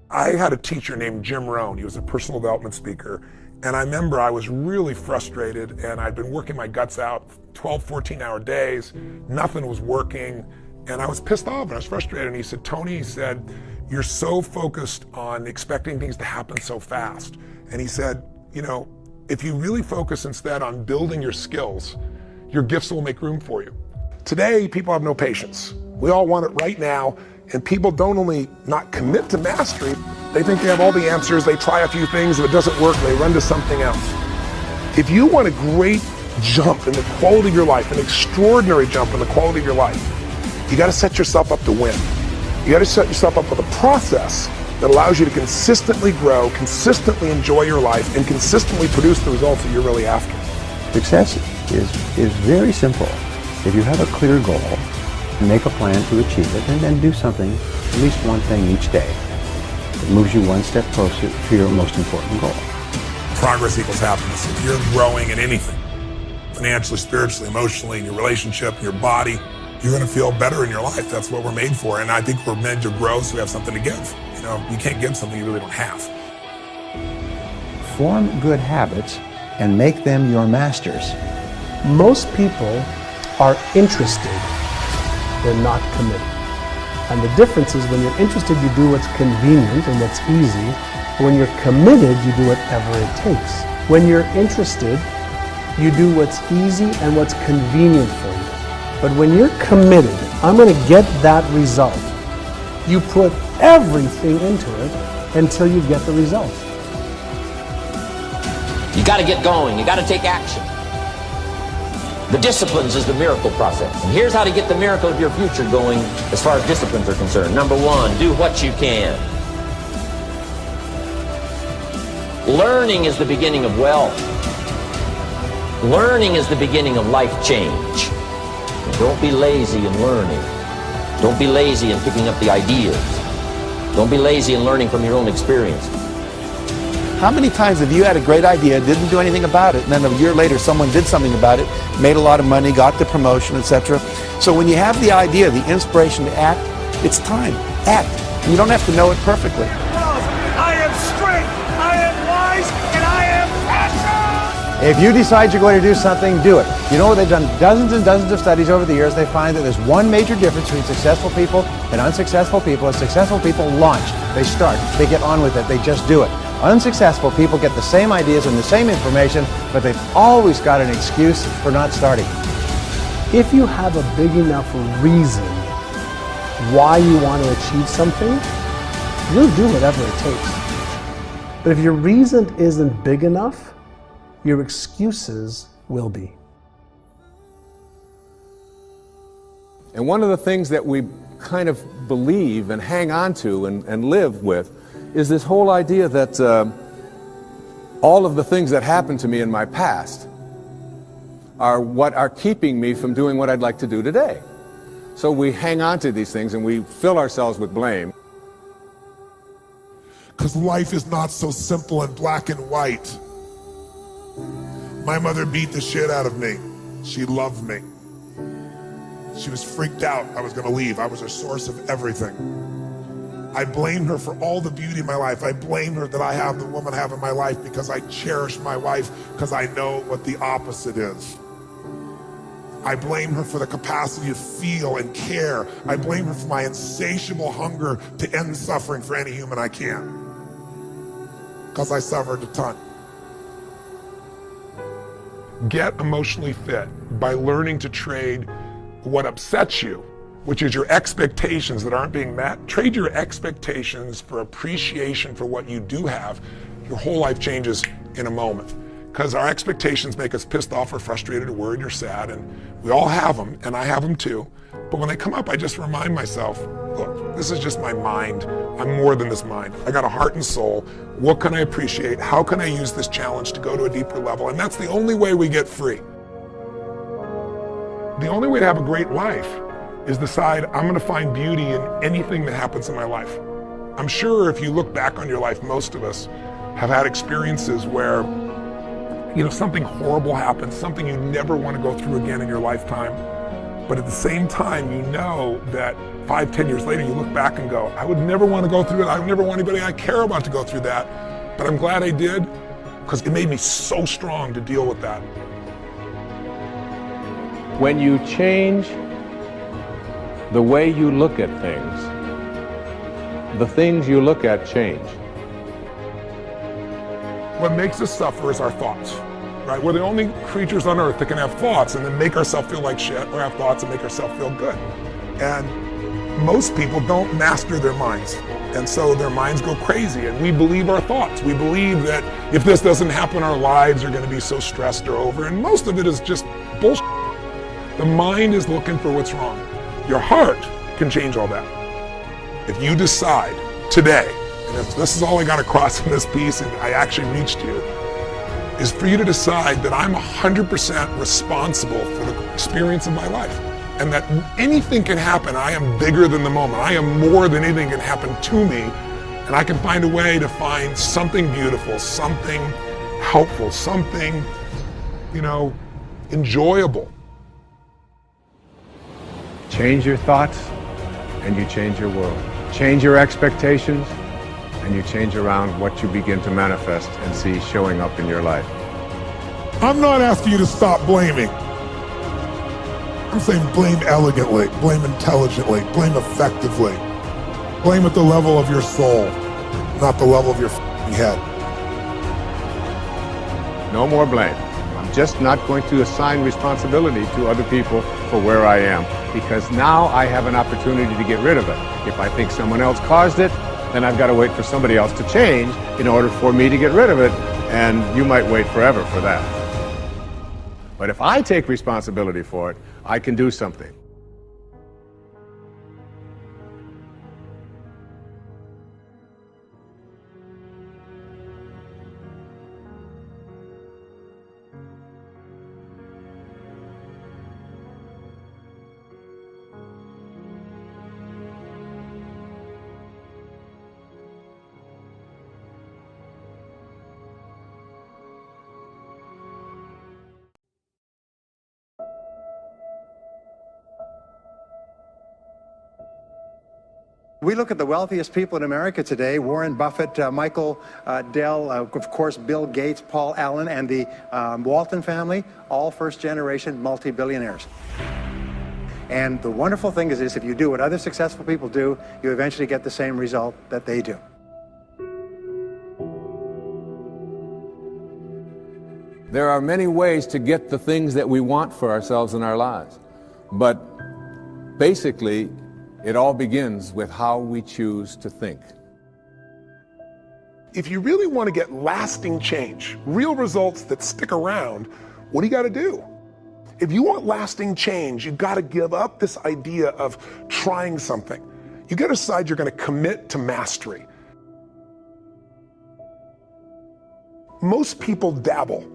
I had a teacher named Jim Rohn. He was a personal development speaker. And I remember I was really frustrated and I'd been working my guts out 12, 14-hour days. Nothing was working. And I was pissed off and I was frustrated. And he said, Tony, he said, you're so focused on expecting things to happen so fast. And he said, you know, if you really focus instead on building your skills, your gifts will make room for you. Today, people have no patience. We all want it right now. And people don't only not commit to mastery, they think they have all the answers, they try a few things, if it doesn't work, they run to something else. If you want a great jump in the quality of your life, an extraordinary jump in the quality of your life, you gotta set yourself up to win. You gotta set yourself up with a process that allows you to consistently grow, consistently enjoy your life, and consistently produce the results that you're really after. Success is very simple. If you have a clear goal, make a plan to achieve it, and then do something, at least one thing each day, that moves you one step closer to your most important goal. Progress equals happiness. If you're growing in anything, financially, spiritually, emotionally, in your relationship, in your body, you're going to feel better in your life. That's what we're made for. And I think we're meant to grow so we have something to give. You know, you can't give something you really don't have. Form good habits and make them your masters. Most people are interested, they're not committed. And the difference is when you're interested, you do what's convenient and what's easy. When you're committed, you do whatever it takes. When you're interested, you do what's easy and what's convenient for you. But when you're committed, I'm going to get that result, you put everything into it until you get the result. You got to get going. You got to take action. The disciplines is the miracle process. And here's how to get the miracle of your future going as far as disciplines are concerned. Number one, do what you can. Learning is the beginning of wealth. Learning is the beginning of life change. And don't be lazy in learning. Don't be lazy in picking up the ideas. Don't be lazy in learning from your own experience. How many times have you had a great idea, didn't do anything about it, and then a year later someone did something about it, made a lot of money, got the promotion, etc. So when you have the idea, the inspiration to act, it's time. Act. You don't have to know it perfectly. I am strength, I am wise, and I am passion! If you decide you're going to do something, do it. You know, they've done dozens and dozens of studies over the years. They find that there's one major difference between successful people and unsuccessful people. Successful people launch. They start. They get on with it. They just do it. Unsuccessful people get the same ideas and the same information, but they've always got an excuse for not starting. If you have a big enough reason why you want to achieve something, you'll do whatever it takes. But if your reason isn't big enough, your excuses will be. And one of the things that we kind of believe and hang on to and live with is this whole idea that all of the things that happened to me in my past are what are keeping me from doing what I'd like to do today. So we hang on to these things and we fill ourselves with blame. Because life is not so simple and black and white. My mother beat the shit out of me. She loved me. She was freaked out I was going to leave. I was her source of everything. I blame her for all the beauty in my life. I blame her that I have the woman I have in my life because I cherish my wife because I know what the opposite is. I blame her for the capacity to feel and care. I blame her for my insatiable hunger to end suffering for any human I can. Because I suffered a ton. Get emotionally fit by learning to trade what upsets you, which is your expectations that aren't being met. Trade your expectations for appreciation for what you do have. Your whole life changes in a moment. Because our expectations make us pissed off or frustrated or worried or sad, and we all have them, and I have them too. But when they come up, I just remind myself, look, this is just my mind. I'm more than this mind. I got a heart and soul. What can I appreciate? How can I use this challenge to go to a deeper level? And that's the only way we get free. The only way to have a great life is decide I'm going to find beauty in anything that happens in my life. I'm sure if you look back on your life, most of us have had experiences where, you know, something horrible happens, something you never want to go through again in your lifetime. But at the same time, you know that 5, 10 years later, you look back and go, I would never want to go through it. I would never want anybody I care about to go through that. But I'm glad I did, because it made me so strong to deal with that. When you change the way you look at things, the things you look at change. What makes us suffer is our thoughts, right? We're the only creatures on earth that can have thoughts and then make ourselves feel like shit, or have thoughts and make ourselves feel good. And most people don't master their minds. And so their minds go crazy, and we believe our thoughts. We believe that if this doesn't happen, our lives are going to be so stressed or over. And most of it is just bullshit. The mind is looking for what's wrong. Your heart can change all that. If you decide today, and if this is all I got across in this piece and I actually reached you, is for you to decide that I'm 100% responsible for the experience of my life. And that anything can happen. I am bigger than the moment. I am more than anything can happen to me. And I can find a way to find something beautiful, something helpful, something, enjoyable. Change your thoughts, and you change your world. Change your expectations, and you change around what you begin to manifest and see showing up in your life. I'm not asking you to stop blaming. I'm saying blame elegantly, blame intelligently, blame effectively. Blame at the level of your soul, not the level of your head. No more blame. I'm just not going to assign responsibility to other people for where I am, because now I have an opportunity to get rid of it. If I think someone else caused it, then I've got to wait for somebody else to change in order for me to get rid of it, and you might wait forever for that. But if I take responsibility for it, I can do something. We look at the wealthiest people in America today, Warren Buffett, Michael Dell, of course, Bill Gates, Paul Allen, and the Walton family, all first-generation multi-billionaires. And the wonderful thing is if you do what other successful people do, you eventually get the same result that they do. There are many ways to get the things that we want for ourselves in our lives. But basically, it all begins with how we choose to think. If you really want to get lasting change, real results that stick around, what do you got to do? If you want lasting change, you've got to give up this idea of trying something. You got to decide you're going to commit to mastery. Most people dabble.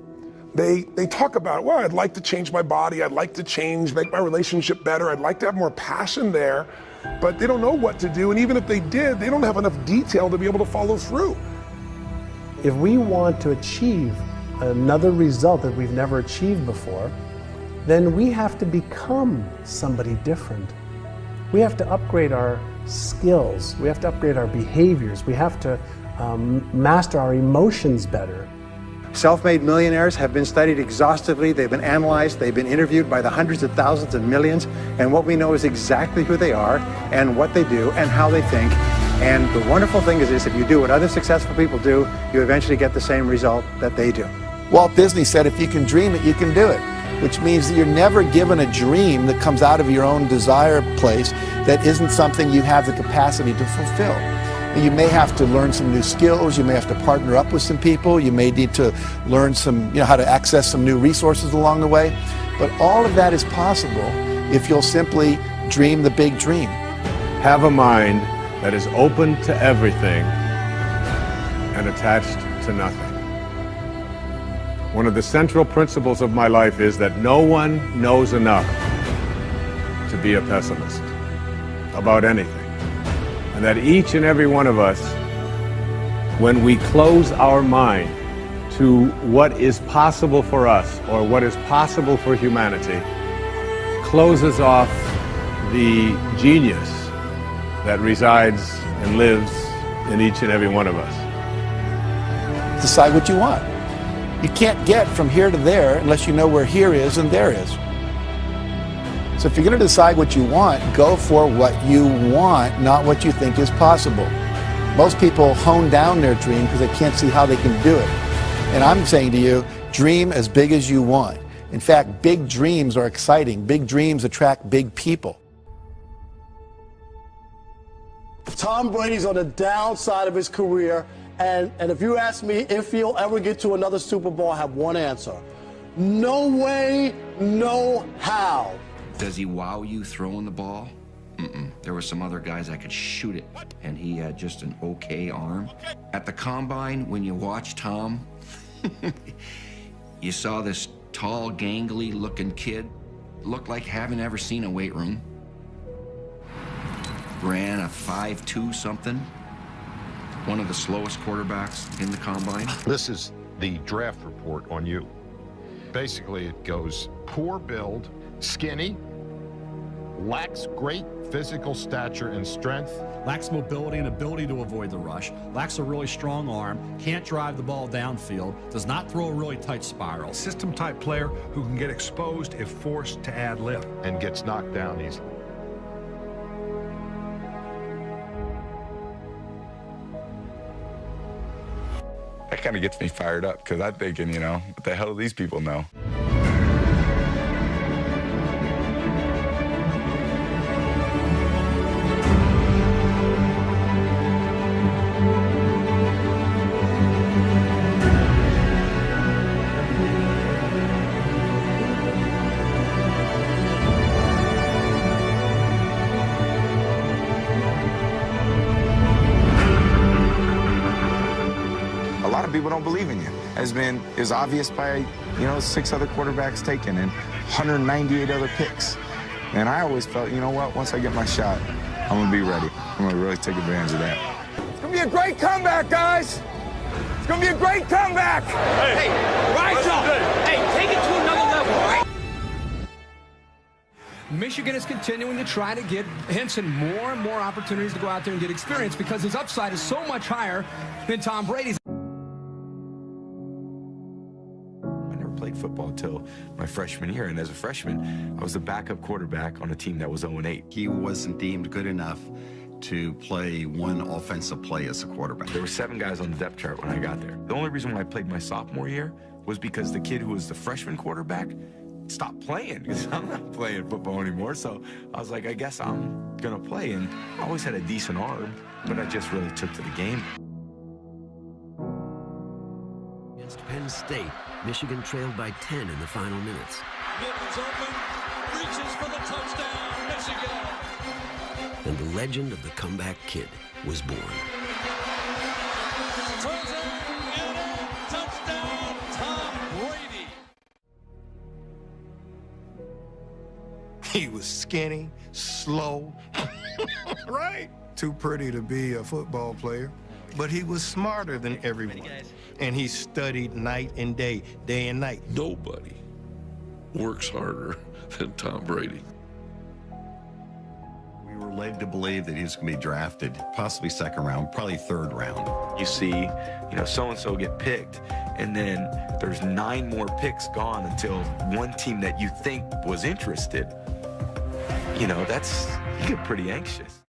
They talk about, well, I'd like to change my body, I'd like to make my relationship better, I'd like to have more passion there, but they don't know what to do, and even if they did, they don't have enough detail to be able to follow through. If we want to achieve another result that we've never achieved before, then we have to become somebody different. We have to upgrade our skills, we have to upgrade our behaviors, we have to master our emotions better. Self-made millionaires have been studied exhaustively, they've been analyzed, they've been interviewed by the hundreds of thousands and millions, and what we know is exactly who they are and what they do and how they think. And the wonderful thing is if you do what other successful people do, you eventually get the same result that they do. Walt Disney said, if you can dream it, you can do it, which means that you're never given a dream that comes out of your own desire place that isn't something you have the capacity to fulfill. You may have to learn some new skills, you may have to partner up with some people, you may need to learn how to access some new resources along the way, but all of that is possible if you'll simply dream the big dream. Have a mind that is open to everything and attached to nothing. One of the central principles of my life is that no one knows enough to be a pessimist about anything. And that each and every one of us, when we close our mind to what is possible for us or what is possible for humanity, closes off the genius that resides and lives in each and every one of us. Decide what you want. You can't get from here to there unless you know where here is and there is. So if you're going to decide what you want, go for what you want, not what you think is possible. Most people hone down their dream because they can't see how they can do it. And I'm saying to you, dream as big as you want. In fact, big dreams are exciting. Big dreams attract big people. Tom Brady's on the downside of his career, and if you ask me if he'll ever get to another Super Bowl, I have one answer. No way, no how. Does he wow you throwing the ball? There were some other guys that could shoot it, and he had just an okay arm. At the combine, when you watch Tom, you saw this tall, gangly-looking kid, looked like having ever seen a weight room. Ran a 5.2 something. One of the slowest quarterbacks in the combine. This is the draft report on you. Basically, it goes poor build, skinny, lacks great physical stature and strength. Lacks mobility and ability to avoid the rush, lacks a really strong arm, can't drive the ball downfield, does not throw a really tight spiral. System-type player who can get exposed if forced to add lift. And gets knocked down easily. That kind of gets me fired up because I'm thinking, you know, what the hell do these people know? People don't believe in you. Is obvious by, 6 other quarterbacks taken and 198 other picks. And I always felt, you know what, once I get my shot, I'm gonna be ready. I'm gonna really take advantage of that. It's gonna be a great comeback, guys. It's gonna be a great comeback. Hey, rise up. Hey, take it to another level, all right? Michigan is continuing to try to get Henson more and more opportunities to go out there and get experience because his upside is so much higher than Tom Brady's. Played football till my freshman year, and as a freshman I was the backup quarterback on a team that was 0-8. He wasn't deemed good enough to play one offensive play as a quarterback. There were 7 guys on the depth chart when I got there. The only reason why I played my sophomore year was because the kid who was the freshman quarterback stopped playing because I'm not playing football anymore. So I was like, I guess I'm gonna play, and I always had a decent arm, but I just really took to the game. Against Penn State, Michigan trailed by 10 in the final minutes. Middle's open, reaches for the touchdown, Michigan. And the legend of the comeback kid was born. Turns it and in, touchdown, Tom Brady. He was skinny, slow, right? Too pretty to be a football player. But he was smarter than everyone. And he studied night and day and night. Nobody works harder than Tom Brady. We were led to believe that he was going to be drafted, possibly second round, probably third round. You see, so-and-so get picked, and then there's 9 more picks gone until one team that you think was interested. You get pretty anxious.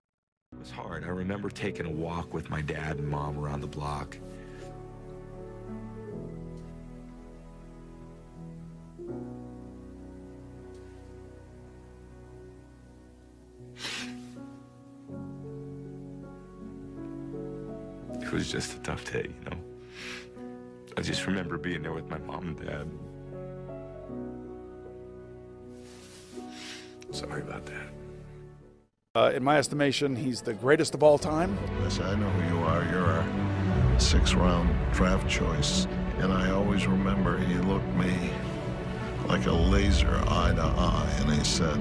It was hard. I remember taking a walk with my dad and mom around the block. It was just a tough day, I just remember being there with my mom and dad. Sorry about that. In my estimation, he's the greatest of all time. Listen, I know who you are. You're a 6th-round draft choice. And I always remember he looked me like a laser eye to eye, and he said,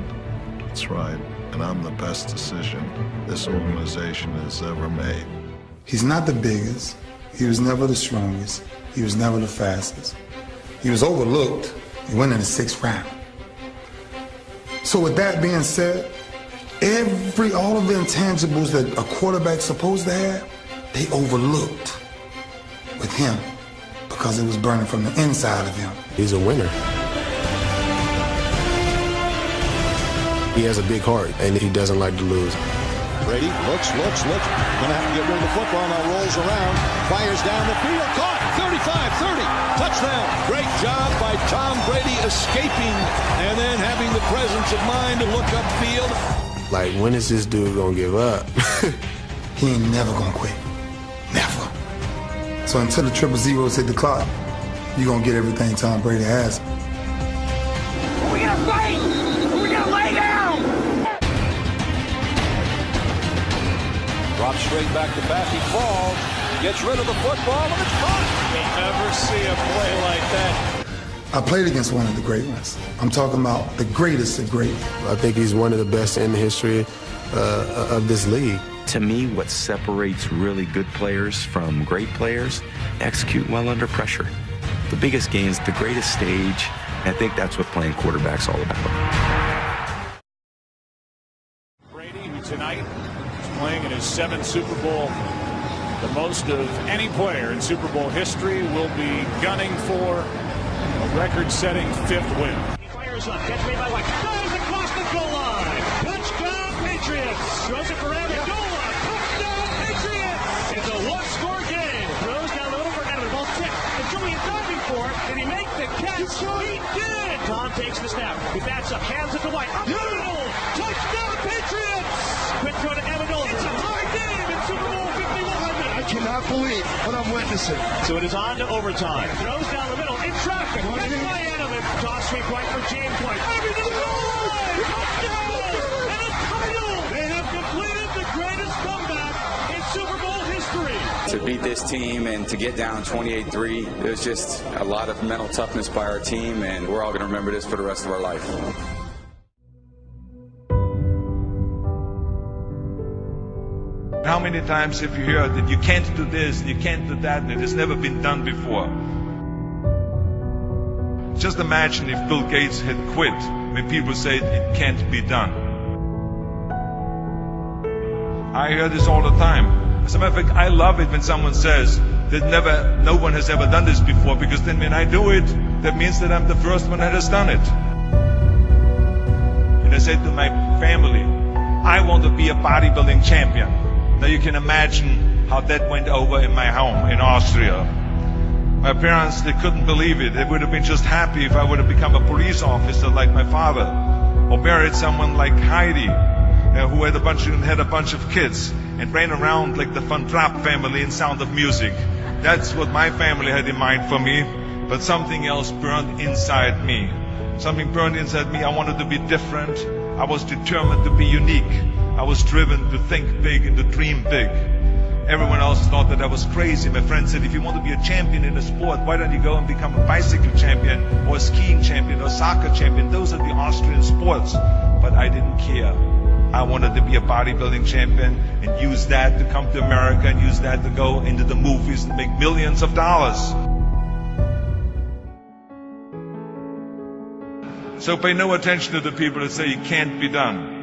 "That's right, and I'm the best decision this organization has ever made." He's not the biggest. He was never the strongest. He was never the fastest. He was overlooked. He went in the 6th round. So with that being said, All of the intangibles that a quarterback's supposed to have, they overlooked with him because it was burning from the inside of him. He's a winner. He has a big heart, and he doesn't like to lose. Brady looks. Gonna have to get rid of the football now. Rolls around, fires down the field, caught. 35-30, touchdown. Great job by Tom Brady escaping and then having the presence of mind to look upfield. Like, when is this dude gonna give up? He ain't never gonna quit. Never. So until the 000 hit the clock, you're gonna get everything Tom Brady has. Are we gonna fight? Are we gonna lay down? Drops straight back to back. He falls, gets rid of the football, and it's caught. You never see a play like that. I played against one of the great ones. I'm talking about the greatest of great. I think he's one of the best in the history of this league. To me, what separates really good players from great players, execute well under pressure. The biggest games, the greatest stage, and I think that's what playing quarterback's all about. Brady, who tonight is playing in his 7th Super Bowl, the most of any player in Super Bowl history, will be gunning for a record-setting 5th win. He fires up, catch made by White. Goes across the goal line. Touchdown, Patriots. Throws it for Evans. Goal line. Touchdown, Patriots. It's a one-score game. Throws down the middle for Evans. Ball tipped. And Joey is diving for it. Did he make the catch? He did. Tom takes the snap. He backs up, hands it to White. Up the middle. Touchdown, Patriots. Quick throw to Evans. It's a high game in Super Bowl 51. I cannot believe what I'm witnessing. So it is on to overtime. Throws down the middle in traffic. Catch by Edelman. Toss sweep right for James White. Every to the goal line. Touchdown. And a title. They have completed the greatest comeback in Super Bowl history. To beat this team and to get down 28-3, it was just a lot of mental toughness by our team, and we're all going to remember this for the rest of our life. How many times have you heard that you can't do this, you can't do that, and it has never been done before? Just imagine if Bill Gates had quit when people say it can't be done. I hear this all the time. As a matter of fact, I love it when someone says that no one has ever done this before, because then when I do it, that means that I'm the first one that has done it. And I said to my family, I want to be a bodybuilding champion. Now you can imagine how that went over in my home in Austria. My parents, they couldn't believe it. They would have been just happy if I would have become a police officer like my father, or married someone like Heidi, who had a bunch of kids and ran around like the Van Trapp family in Sound of Music. That's what my family had in mind for me, but something else burned inside me. Something burned inside me. I wanted to be different. I was determined to be unique. I was driven to think big and to dream big. Everyone else thought that I was crazy. My friend said, if you want to be a champion in a sport, why don't you go and become a bicycle champion or a skiing champion or a soccer champion? Those are the Austrian sports. But I didn't care. I wanted to be a bodybuilding champion and use that to come to America and use that to go into the movies and make millions of dollars. So pay no attention to the people that say it can't be done.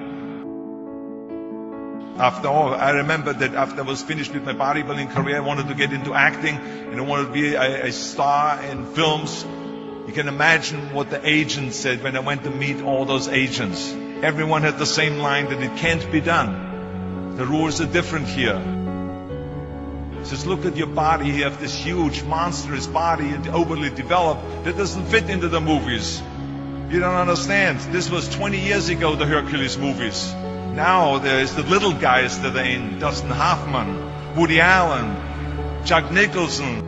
After all, I remember that after I was finished with my bodybuilding career, I wanted to get into acting and I wanted to be a star in films. You can imagine what the agents said when I went to meet all those agents. Everyone had the same line, that it can't be done. The rules are different here. He says, look at your body. You have this huge, monstrous body and overly developed that doesn't fit into the movies. You don't understand. This was 20 years ago, the Hercules movies. Now there's the little guys that are in, Dustin Hoffman, Woody Allen, Jack Nicholson.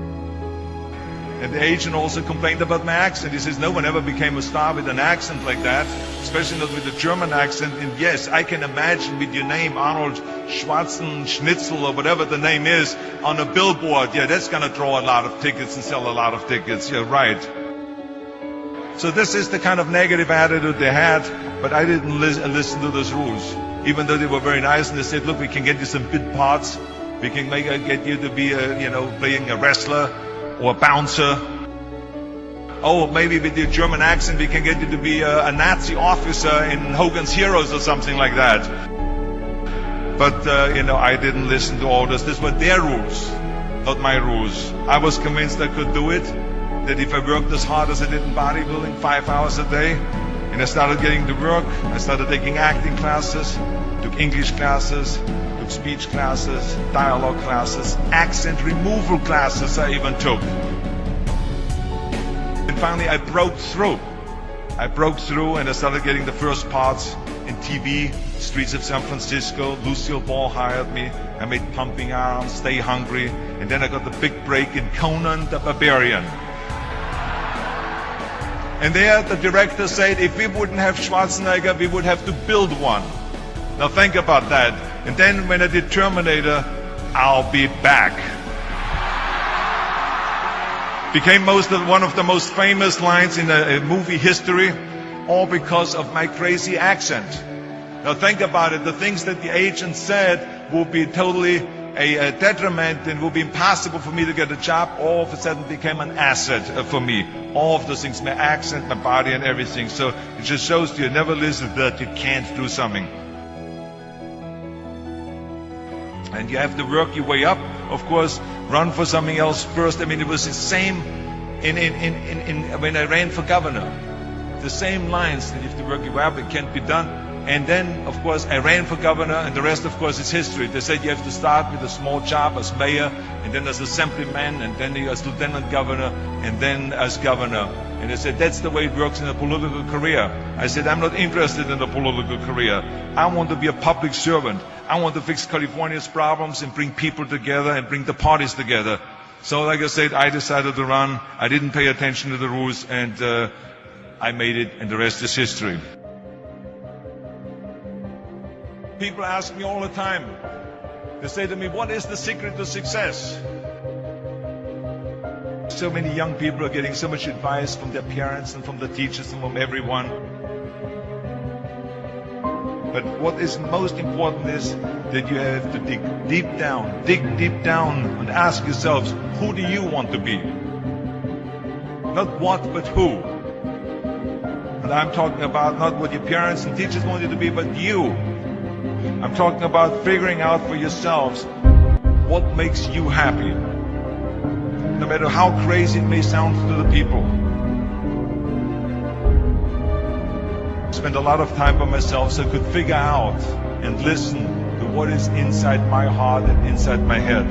And the agent also complained about my accent. He says, no one ever became a star with an accent like that, especially not with a German accent. And yes, I can imagine with your name, Arnold Schwarzenschnitzel or whatever the name is, on a billboard. Yeah, that's going to draw a lot of tickets and sell a lot of tickets. Yeah, right. So this is the kind of negative attitude they had, but I didn't listen to those rules. Even though they were very nice and they said, look, we can get you some bit parts. We can get you to be playing a wrestler or a bouncer. Oh, maybe with your German accent we can get you to be a Nazi officer in Hogan's Heroes or something like that. But, I didn't listen to orders. These were their rules, not my rules. I was convinced I could do it, that if I worked as hard as I did in bodybuilding, 5 hours a day, and I started getting to work, I started taking acting classes, took English classes, took speech classes, dialogue classes, accent removal classes I even took. And finally I broke through. And I started getting the first parts in TV, Streets of San Francisco. Lucille Ball hired me. I made Pumping Iron, Stay Hungry, and then I got the big break in Conan the Barbarian. And there the director said, if we wouldn't have Schwarzenegger, we would have to build one. Now think about that. And then when I did Terminator, I'll be back. Became one of the most famous lines in movie history, all because of my crazy accent. Now think about it, the things that the agent said will be totally a detriment and will be impossible for me to get a job, all of a sudden became an asset for me. All of those things, my accent, my body and everything. So it just shows you never listen that you can't do something. And you have to work your way up, of course, run for something else first. I mean, it was the same when I ran for governor. The same lines that you have to work your way up, it can't be done. And then, of course, I ran for governor, and the rest, of course, is history. They said you have to start with a small job as mayor, and then as assemblyman, and then as lieutenant governor, and then as governor. And they said, that's the way it works in a political career. I said, I'm not interested in a political career. I want to be a public servant. I want to fix California's problems and bring people together and bring the parties together. So, like I said, I decided to run. I didn't pay attention to the rules, and I made it, and the rest is history. People ask me all the time, they say to me, what is the secret to success? So many young people are getting so much advice from their parents and from the teachers and from everyone. But what is most important is that you have to dig deep down and ask yourselves, who do you want to be? Not what, but who. And I'm talking about not what your parents and teachers want you to be, but you. I'm talking about figuring out for yourselves what makes you happy. No matter how crazy it may sound to the people. I spent a lot of time by myself so I could figure out and listen to what is inside my heart and inside my head.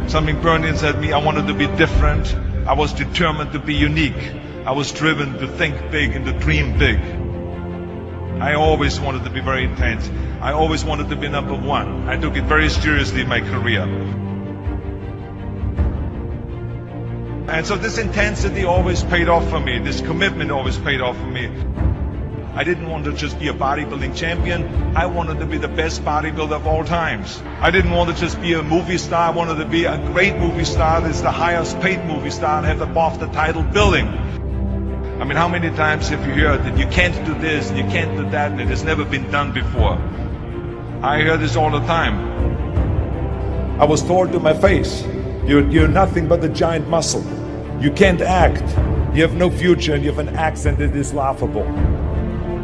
Something burned inside me. I wanted to be different. I was determined to be unique. I was driven to think big and to dream big. I always wanted to be very intense. I always wanted to be number one. I took it very seriously in my career. And so this intensity always paid off for me. This commitment always paid off for me. I didn't want to just be a bodybuilding champion. I wanted to be the best bodybuilder of all times. I didn't want to just be a movie star. I wanted to be a great movie star that's the highest paid movie star and have above the title billing. I mean, how many times have you heard that you can't do this and you can't do that and it has never been done before? I hear this all the time. I was told to my face, you're nothing but a giant muscle. You can't act. You have no future and you have an accent that is laughable.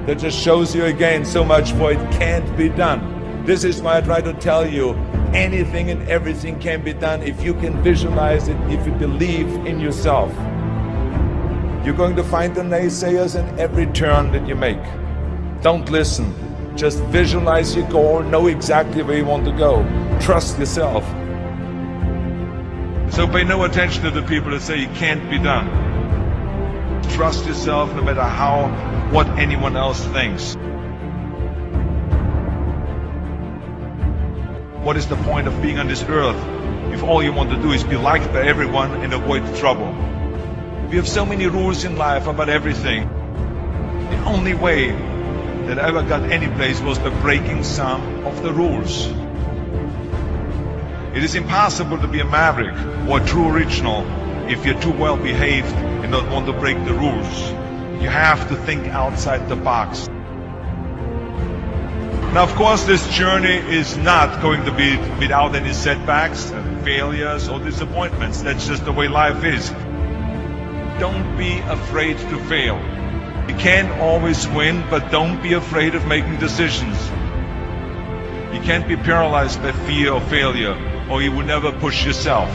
That just shows you again so much for it can't be done. This is why I try to tell you, anything and everything can be done if you can visualize it, if you believe in yourself. You're going to find the naysayers in every turn that you make. Don't listen. Just visualize your goal, know exactly where you want to go. Trust yourself. So pay no attention to the people that say it can't be done. Trust yourself no matter what anyone else thinks. What is the point of being on this earth if all you want to do is be liked by everyone and avoid trouble? We have so many rules in life about everything. The only way that I ever got any place was by breaking some of the rules. It is impossible to be a maverick or a true original if you're too well behaved and don't want to break the rules. You have to think outside the box. Now, of course, this journey is not going to be without any setbacks, failures, or disappointments. That's just the way life is. Don't be afraid to fail. You can't always win, but don't be afraid of making decisions. can't be paralyzed by fear of failure, or you will never push yourself.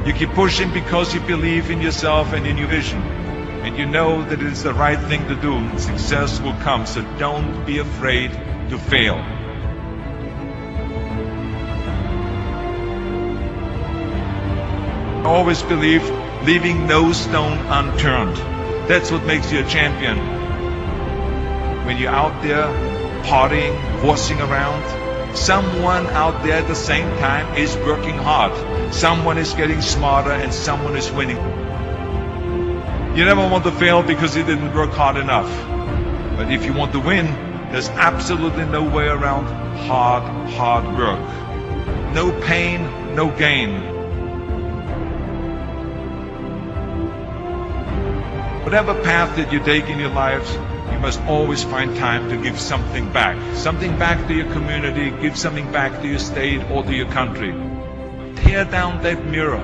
You keep pushing because you believe in yourself and in your vision. And you know that it is the right thing to do, and success will come. So don't be afraid to fail. I always believe leaving no stone unturned. That's what makes you a champion. When you're out there partying, horsing around, someone out there at the same time is working hard. Someone is getting smarter and someone is winning. You never want to fail because you didn't work hard enough. But if you want to win, there's absolutely no way around hard work. No pain, no gain. Whatever path that you take in your lives, you must always find time to give something back. Something back to your community, give something back to your state or to your country. Tear down that mirror.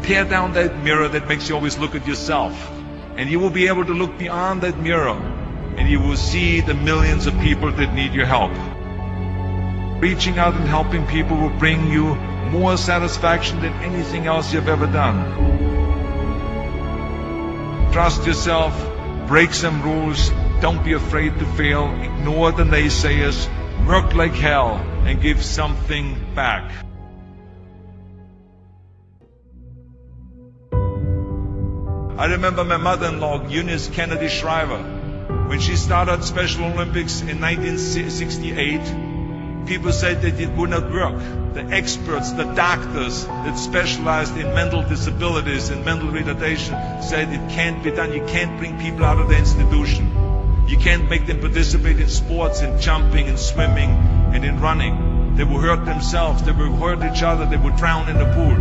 Tear down that mirror that makes you always look at yourself. And you will be able to look beyond that mirror. And you will see the millions of people that need your help. Reaching out and helping people will bring you more satisfaction than anything else you've ever done. Trust yourself, break some rules, don't be afraid to fail, ignore the naysayers, work like hell, and give something back. I remember my mother-in-law, Eunice Kennedy Shriver, when she started Special Olympics in 1968, people said that it would not work. The experts, the doctors that specialized in mental disabilities and mental retardation said it can't be done. You can't bring people out of the institution. You can't make them participate in sports, in jumping, in swimming, and in running. They will hurt themselves. They will hurt each other. They will drown in the pool.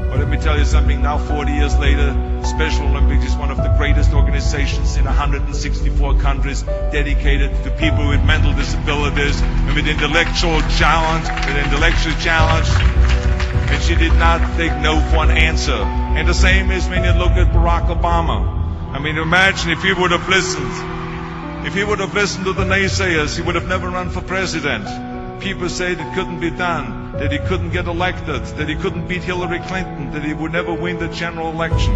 But let me tell you something, now 40 years later, Special Olympics is one of the greatest organizations in 164 countries dedicated to people with mental disabilities and with intellectual challenge. And she did not take no for an answer. And the same is when you look at Barack Obama. I mean, imagine if he would have listened. If he would have listened to the naysayers, he would have never run for president. People said it couldn't be done, that he couldn't get elected, that he couldn't beat Hillary Clinton, that he would never win the general election.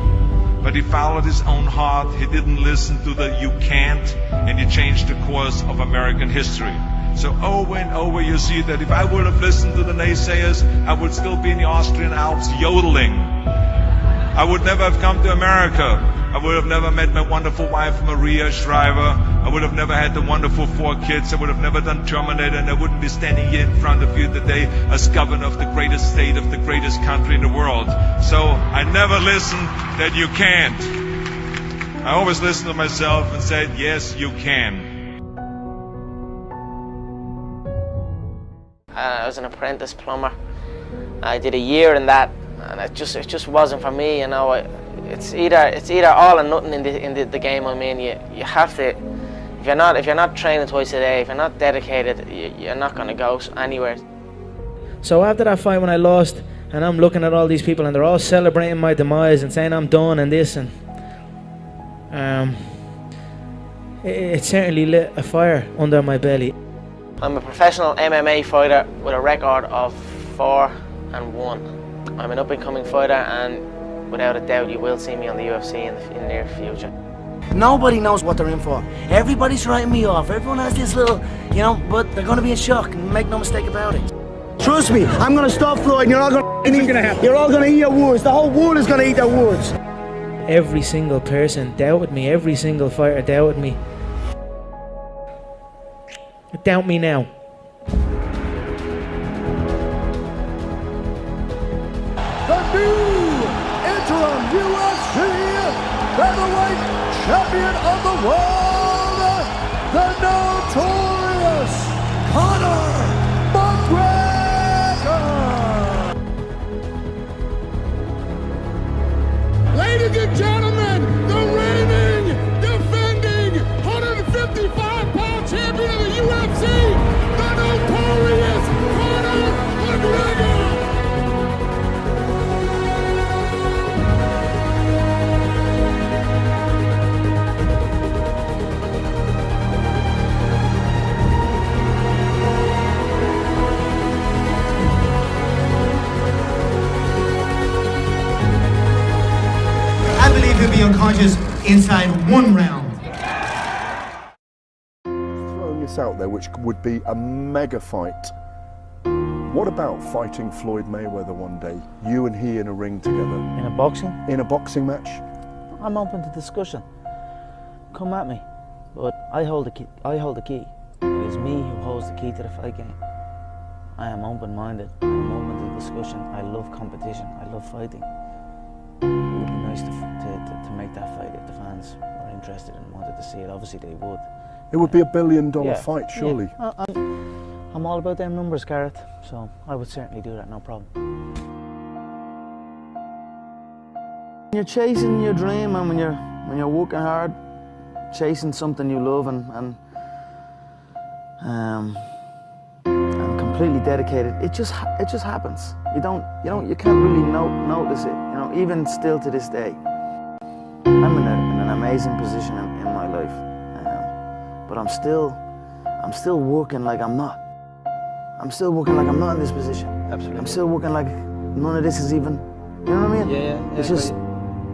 But he followed his own heart, he didn't listen to the you can't, and he changed the course of American history. So over and over you see that if I would have listened to the naysayers, I would still be in the Austrian Alps yodeling. I would never have come to America. I would have never met my wonderful wife, Maria Shriver. I would have never had the wonderful 4 kids. I would have never done Terminator, and I wouldn't be standing here in front of you today as governor of the greatest state of the greatest country in the world. So I never listened that you can't. I always listened to myself and said, yes, you can. I was an apprentice plumber. I did a year in that, and it just wasn't for me, you know. It's either all or nothing in the game. I mean, you have to. If you're not training twice a day, if you're not dedicated, you're not going to go anywhere. So after that fight, when I lost, and I'm looking at all these people, and they're all celebrating my demise and saying I'm done and this, and it certainly lit a fire under my belly. I'm a professional MMA fighter with a record of 4-1. I'm an up-and-coming fighter, and without a doubt, you will see me on the UFC in the near future. Nobody knows what they're in for. Everybody's writing me off. Everyone has this little, you know, but they're going to be in shock. Make no mistake about it. Trust me, I'm going to stop Floyd, and you're all going to eat your words. The whole world is going to eat their words. Every single person doubted me. Every single fighter doubted me. Doubt me now. UFC featherweight champion of the world, the notorious Conor McGregor. Ladies and gentlemen, the reigning, defending 155-pound champion of the UFC, the notorious Conor McGregor. to be unconscious inside 1 round. Throwing this out there, which would be a mega fight. What about fighting Floyd Mayweather one day? You and he in a ring together. In a boxing? In a boxing match? I'm open to discussion. Come at me. But I hold the key. It is me who holds the key to the fight game. I am open-minded. I'm open to discussion. I love competition. I love fighting. It would be nice to make that fight if the fans were interested and wanted to see it. Obviously they would. It would be $1 billion fight, surely. Yeah. I'm all about them numbers, Gareth. So I would certainly do that, no problem. When you're chasing your dream and when you're working hard, chasing something you love and completely dedicated, it just happens. You can't really notice it. You know, even still to this day, I'm in an amazing position in my life, but I'm still working like I'm not. I'm still working like I'm not in this position. Absolutely. I'm still working like none of this is even. You know what I mean? Yeah.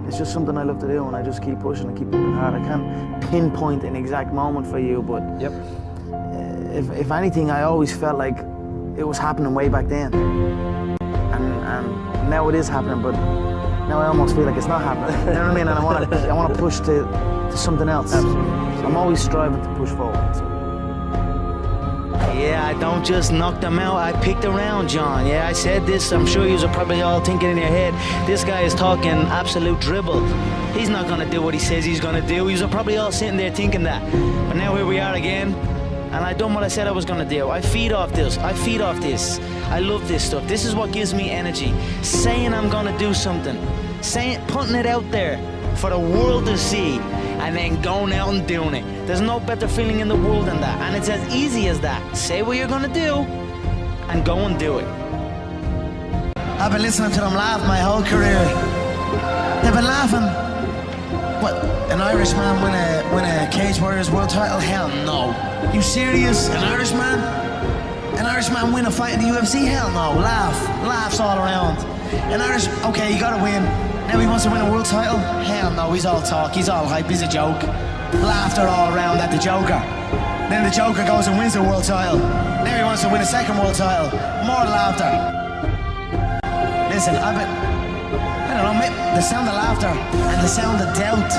It's just something I love to do, and I just keep pushing and keep working hard. I can't pinpoint an exact moment for you, but if anything, I always felt like it was happening way back then, and now it is happening. But now I almost feel like it's not happening. You know what I mean? And I want to push to something else. Absolutely. I'm always striving to push forward. So. Yeah, I don't just knock them out, I picked around, John. Yeah, I said this, I'm sure you are probably all thinking in your head, this guy is talking absolute dribble. He's not gonna do what he says he's gonna do. You are probably all sitting there thinking that. But now here we are again, and I done what I said I was gonna do. I feed off this. I love this stuff. This is what gives me energy. Saying I'm gonna do something. Putting it out there for the world to see, and then going out and doing it. There's no better feeling in the world than that, and it's as easy as that. Say what you're gonna do, and go and do it. I've been listening to them laugh my whole career. They've been laughing. What, an Irishman win a Cage Warriors world title? Hell no. You serious? An Irishman? An Irishman win a fight in the UFC? Hell no. Laughs all around. Okay, you gotta win. Now he wants to win a world title? Hell no, he's all talk, he's all hype, he's a joke. Laughter all around at the Joker. Then the Joker goes and wins the world title. Now he wants to win a second world title. More laughter. Listen, I don't know, the sound of laughter and the sound of doubt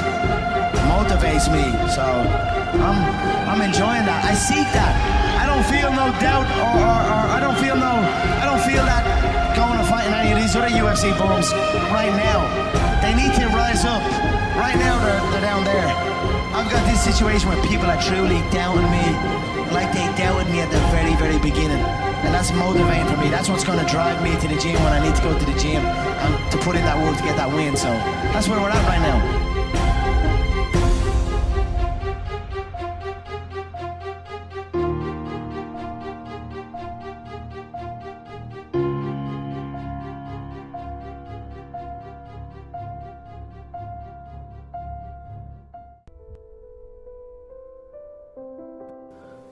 motivates me, so I'm enjoying that. I seek that. I don't feel no doubt or I don't feel that going to fight in any of these other UFC bums right now. They need to rise up. Right now they're down there. I've got this situation where people are truly doubting me like they doubted me at the very, very beginning. And that's motivating for me. That's what's going to drive me to the gym when I need to go to the gym and to put in that work to get that win. So that's where we're at right now.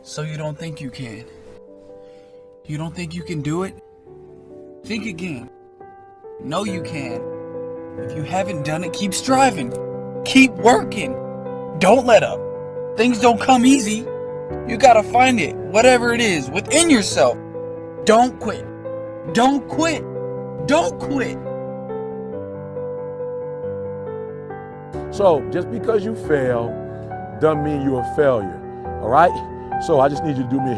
So you don't think you can? You don't think you can do it? Think again. No, you can. If you haven't done it, keep striving. Keep working. Don't let up. Things don't come easy. You gotta find it, whatever it is, within yourself. Don't quit. Don't quit. Don't quit. So, just because you fail doesn't mean you're a failure, all right? So I just need you to do me a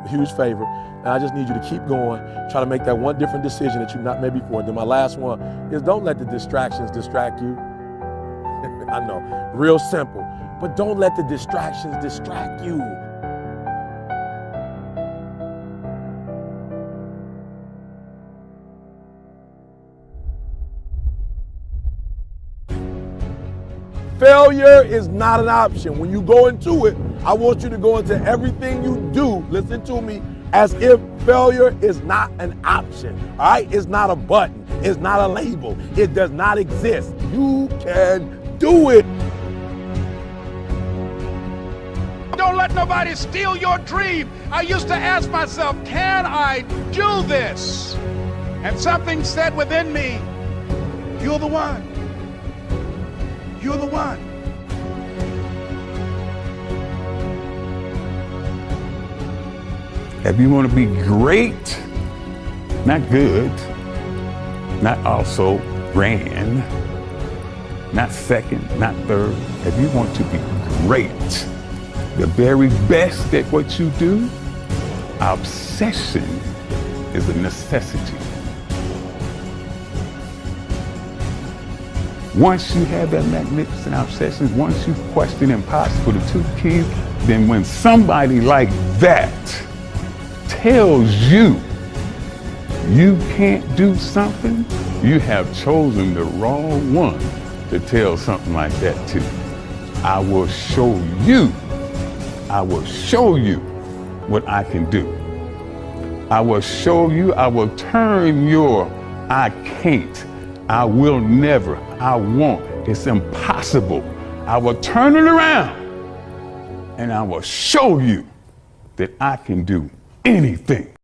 huge favor, and I just need you to keep going, try to make that one different decision that you've not made before. Then my last one is don't let the distractions distract you. I know, real simple, but don't let the distractions distract you. Failure is not an option. When you go into it, I want you to go into everything you do, listen to me, as if failure is not an option, all right? It's not a button. It's not a label. It does not exist. You can do it. Don't let nobody steal your dream. I used to ask myself, can I do this? And something said within me, you're the one. You're the one. If you want to be great, not good, not also grand, not second, not third. If you want to be great, the very best at what you do, obsession is a necessity. Once you have that magnificent obsession, once you question impossible, the two keys, then when somebody like that tells you you can't do something, you have chosen the wrong one to tell something like that to. I will show you what I can do. I will show you, I will turn your I can't, I will never, I won't, it's impossible. I will turn it around and I will show you that I can do anything.